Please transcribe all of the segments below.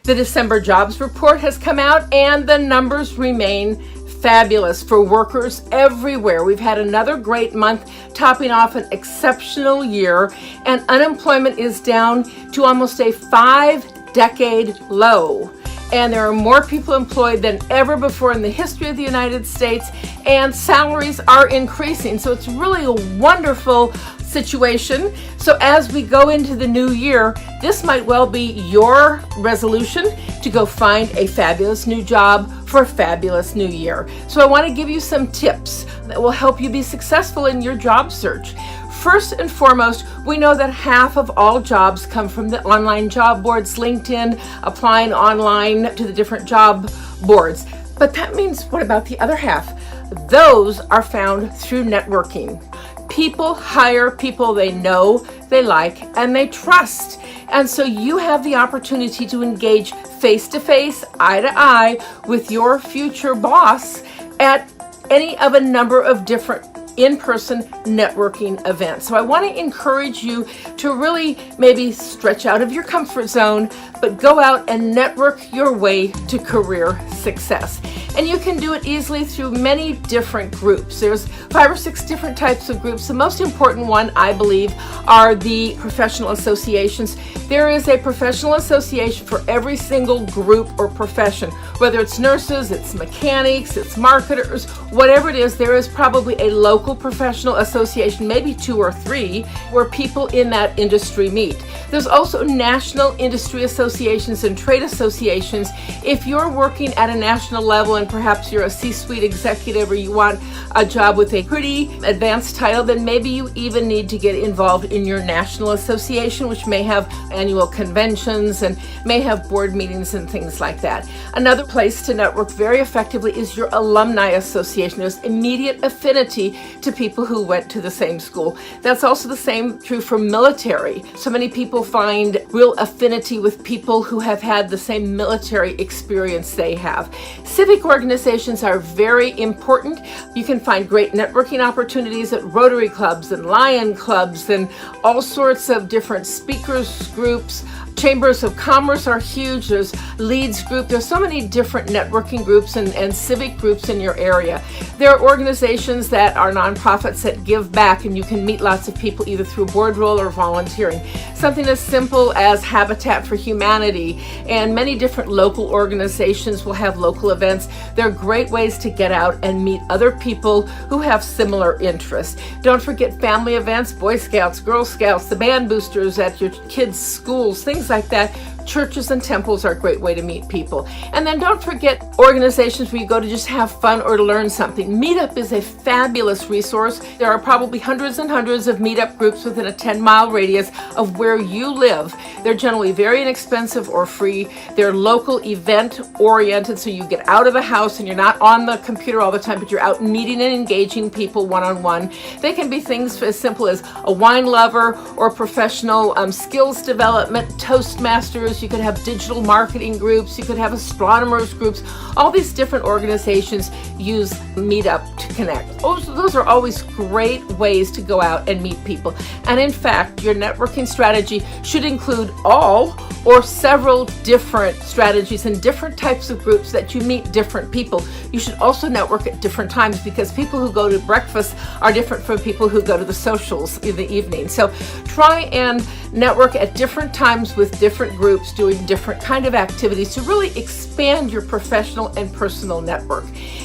The December jobs report has come out and the numbers remain fabulous for workers everywhere. We've had another great month, topping off an exceptional year, and unemployment is down to almost a 5-decade low. And there are more people employed than ever before in the history of the United States, and salaries are increasing. So it's really a wonderful situation. So as we go into the new year, this might well be your resolution to go find a fabulous new job for a fabulous new year. So I want to give you some tips that will help you be successful in your job search. First and foremost, we know that half of all jobs come from the online job boards, LinkedIn, applying online to the different job boards. But that means, what about the other half? Those are found through networking. People hire people they know, they like, and they trust. And so you have the opportunity to engage face-to-face, eye-to-eye with your future boss at any of a number of different in-person networking events. So I want to encourage you to really maybe stretch out of your comfort zone, but go out and network your way to career success. And you can do it easily through many different groups. There's 5 or 6 different types of groups. The most important one, I believe, are the professional associations. There is a professional association for every single group or profession, whether it's nurses, it's mechanics, it's marketers, whatever it is. There is probably a local professional association, maybe 2 or 3, where people in that industry meet. There's also national industry associations and trade associations. If you're working at a national level and perhaps you're a C-suite executive or you want a job with a pretty advanced title, then maybe you even need to get involved in your national association, which may have annual conventions and may have board meetings and things like that. Another place to network very effectively is your alumni association. There's immediate affinity to people who went to the same school. That's also the same true for military. So many people find real affinity with people who have had the same military experience they have. Civic organizations are very important. You can find great networking opportunities at Rotary clubs and Lion clubs and all sorts of different speakers groups. Chambers of Commerce are huge. There's Leads Group. There's so many different networking groups and civic groups in your area. There are organizations that are nonprofits that give back, and you can meet lots of people either through board role or volunteering. Something as simple as Habitat for Humanity and many different local organizations will have local events. They're great ways to get out and meet other people who have similar interests. Don't forget family events, Boy Scouts, Girl Scouts, the band boosters at your kids' schools, things like that. Churches and temples are a great way to meet people. And then don't forget organizations where you go to just have fun or to learn something. Meetup is a fabulous resource. There are probably hundreds and hundreds of meetup groups within a 10-mile radius of where you live. They're generally very inexpensive or free. They're local event oriented, so you get out of the house and you're not on the computer all the time, but you're out meeting and engaging people one-on-one. They can be things as simple as a wine lover or professional skills development, Toastmasters. You could have digital marketing groups, you could have astronomers groups. All these different organizations use Meetup to connect. Those are always great ways to go out and meet people. And in fact, your networking strategy should include all or several different strategies and different types of groups that you meet different people. You should also network at different times because people who go to breakfast are different from people who go to the socials in the evening. So try and network at different times with different groups doing different kind of activities to really expand your professional and personal network.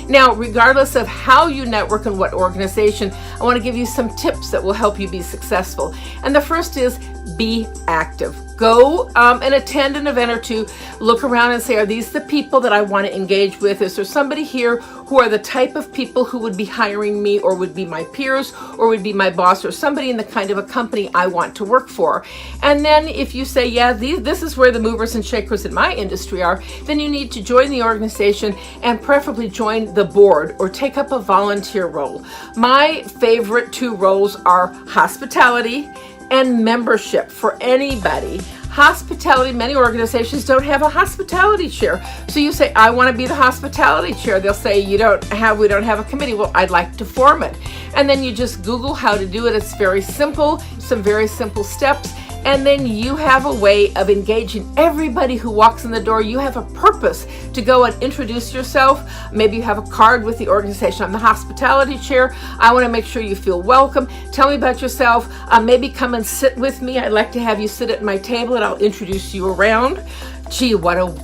Now, regardless of how you network and what organization, I want to give you some tips that will help you be successful. And the first is be active. Go and attend an event or two. Look around and say, are these the people that I want to engage with? Is there somebody here who are the type of people who would be hiring me or would be my peers or would be my boss or somebody in the kind of a company I want to work for? And then if you say, yeah, this is where the movers and shakers in my industry are, then you need to join the organization and preferably join the board or take up a volunteer role. My favorite 2 roles are hospitality and membership for anybody. Hospitality, many organizations don't have a hospitality chair. So you say, I want to be the hospitality chair. They'll say, we don't have a committee. Well, I'd like to form it. And then you just Google how to do it. It's very simple, some very simple steps. And then you have a way of engaging everybody who walks in the door. You have a purpose to go and introduce yourself. Maybe you have a card with the organization. I'm the hospitality chair. I want to make sure you feel welcome. Tell me about yourself. Maybe come and sit with me. I'd like to have you sit at my table and I'll introduce you around. Gee, what a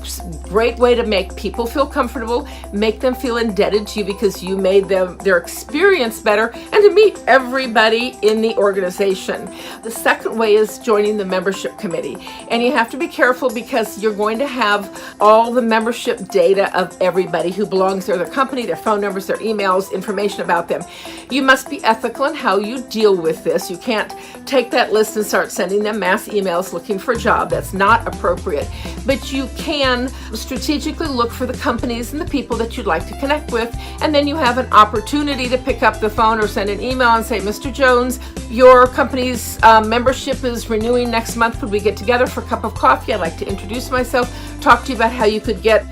great way to make people feel comfortable, make them feel indebted to you because you made their experience better, and to meet everybody in the organization. The second way is joining the membership committee. And you have to be careful because you're going to have all the membership data of everybody who belongs there, their company, their phone numbers, their emails, information about them. You must be ethical in how you deal with this. You can't take that list and start sending them mass emails looking for a job. That's not appropriate. But you can strategically look for the companies and the people that you'd like to connect with, and then you have an opportunity to pick up the phone or send an email and say, Mr. Jones, your company's membership is renewing next month. Could we get together for a cup of coffee? I'd like to introduce myself, talk to you about how you could get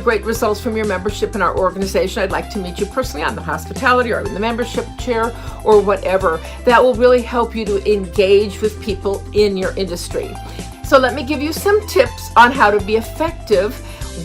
great results from your membership in our organization. I'd like to meet you personally on the hospitality or in the membership chair or whatever. That will really help you to engage with people in your industry. So let me give you some tips on how to be effective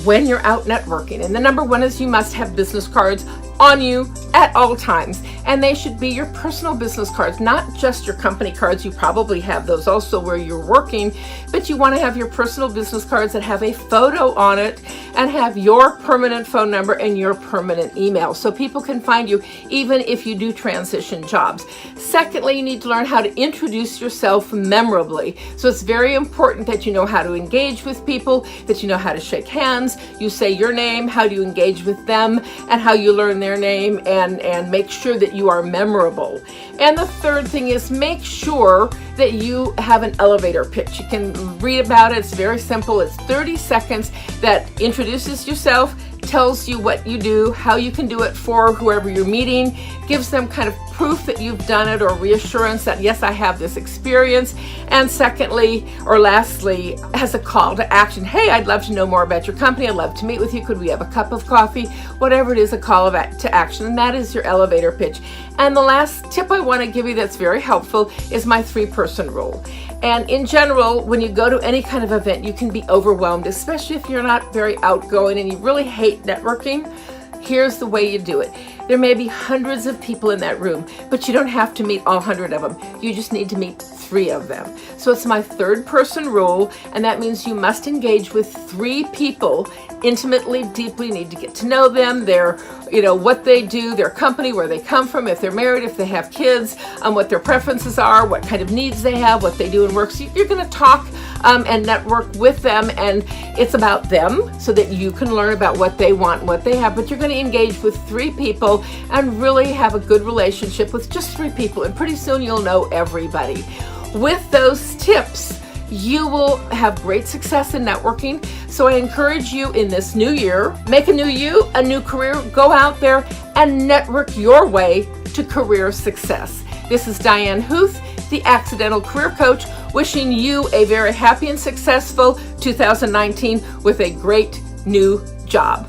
when you're out networking. And the number one is you must have business cards on you at all times. And they should be your personal business cards, not just your company cards. You probably have those also where you're working, but you want to have your personal business cards that have a photo on it and have your permanent phone number and your permanent email so people can find you even if you do transition jobs. Secondly, you need to learn how to introduce yourself memorably. So it's very important that you know how to engage with people, that you know how to shake hands, you say your name, how do you engage with them, and how you learn their name, and make sure that you are memorable. And the third thing is make sure that you have an elevator pitch. You can read about it. It's very simple. It's 30 seconds that introduces yourself, tells you what you do, how you can do it for whoever you're meeting, gives them kind of proof that you've done it or reassurance that, yes, I have this experience. And secondly, or lastly, has a call to action. Hey, I'd love to know more about your company. I'd love to meet with you. Could we have a cup of coffee? Whatever it is, a call to action. And that is your elevator pitch. And the last tip I want to give you that's very helpful is my 3-person rule. And in general, when you go to any kind of event, you can be overwhelmed, especially if you're not very outgoing and you really hate networking. Here's the way you do it. There may be hundreds of people in that room, but you don't have to meet all 100 of them. You just need to meet 3 of them. So it's my 3rd-person rule, and that means you must engage with 3 people intimately, deeply. You need to get to know them, their, what they do, their company, where they come from, if they're married, if they have kids, what their preferences are, what kind of needs they have, what they do in work. So you're going to talk and network with them, and it's about them so that you can learn about what they want, what they have, but you're going to engage with 3 people and really have a good relationship with just 3 people, and pretty soon you'll know everybody. With those tips, you will have great success in networking. So I encourage you in this new year, make a new you, a new career, go out there and network your way to career success. This is Diane Huth, the Accidental Career Coach, wishing you a very happy and successful 2019 with a great new job.